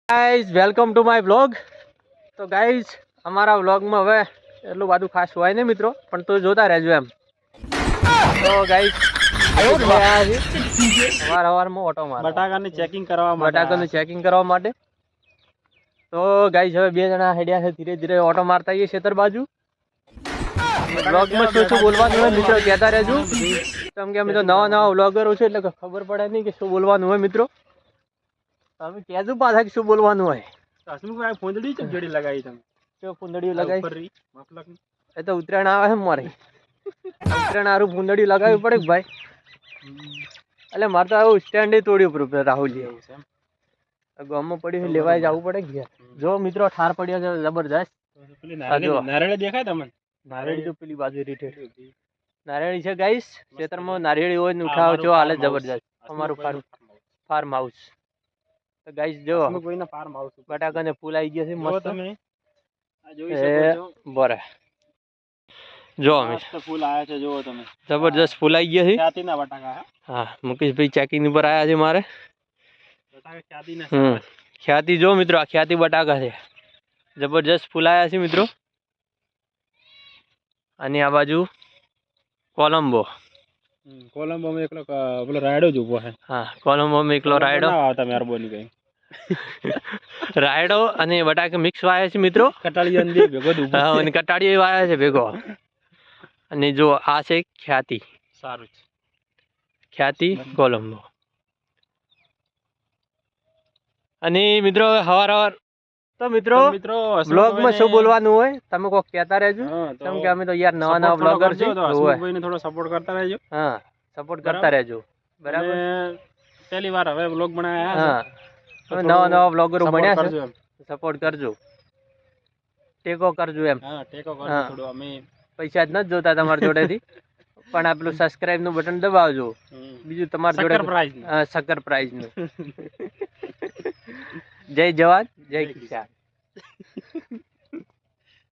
Guys welcome to my vlog. તો guys અમારા વ્લોગમાં હવે એટલું બધું ખાસ હોય ને મિત્રો, પણ તો જોતા રહેજો એમ. તો ગાઈઝ સવારમાં ઓટો મારો બટાકાની ચેકિંગ કરવા માટે. તો ગાઈઝ હવે બે જણા હેડ્યા છે ધીરે ધીરે ઓટો મારતા આવીએ ખેતર બાજુ. વ્લોગમાં શું બોલવાનું હોય મિત્રો કહેતા રહેજો, કેમ કે અમે તો નવા વ્લોગરો છે એટલે ખબર પડે નહીં કે શું બોલવાનું હોય મિત્રો. તમે કહેજો પાછા કે શું બોલવાનું હોય. ફૂંદડી ચમચડી લગાવી તમે શું ફૂંદડી લગાવી? એ તો ઉત્તરાયણ આવે છે મારે, ઉત્તરાયણ હારું ફૂંદડી લગાવવી પડે કે ભાઈ. એટલે મારે તો આવું સ્ટેન્ડ તોડ્યું પડ્યું રાહુલજી. ગામમાં પડ્યું લેવાય જવું પડે ઘેર. જો મિત્રો ઠાર પડ્યો છે જબરજસ્ત. નારેળી દેખાય તમને? નારેળી તો પેલી બાજુ રીઠે નારેળી છે ગાઈસ. ખેતરમાં નારેળી હોય ને ઉઠાવ છો હાલે જબરજસ્ત. અમારું ફાર્મ હાઉસ. તો ગાઈસ જો બટાકાને ફૂલ આવી ગયા છે મસ્ત. બરે જો અમે ફૂલ આવ્યા છે, જોવો તમે જબરજસ્ત ફૂલ આવી ગયા છે. ખ્યાતિના બટાકા. હા મુકેશભાઈ ચેકિંગ ઉપર આવ્યા છે મારે. ખ્યાતિ જો મિત્રો, આ ખ્યાતિ બટાકા છે. જબરજસ્ત ફૂલ આવ્યા છે મિત્રો. અને આ બાજુ કોલંબો. કોલંબોમાં એકલો પેલો રાયડો જ ઉભો છે. હા કોલંબોમાં એકલો રાયડો આવતા મહેરબાની કઈ રાયડો અને બટાકા મિક્સ વાયા છે મિત્રો. કટાળી ભેગો હા અને કટાળી વાયા છે ભેગો. અને જો આ છે ખ્યાતિ. સારું છે ખ્યાતિ કોલંબો. અને મિત્રો હવાર તો મિત્રો બ્લોગમાં શું બોલવાનું હોય તમે કોક કહેતા રહેજો, કેમ કે અમે તો યાર નવા બ્લોગર છે. થોડો સપોર્ટ કરતા રહેજો. હા સપોર્ટ કરતા રહેજો બરાબર. પહેલી વાર હવે બ્લોગ બનાવ્યા. હા નવા બ્લોગરો બન્યા છે, સપોર્ટ કરજો, ટેકો કરજો એમ. હા ટેકો કરજો થોડો. અમે પૈસા જ નથી જોતા તમારી જોડેથી, પણ આ પેલું સબસ્ક્રાઇબ નું બટન દબાવજો. બીજું તમારી જોડે સક્કર પ્રાઇઝ નું. જય જવાન જય કિસાન.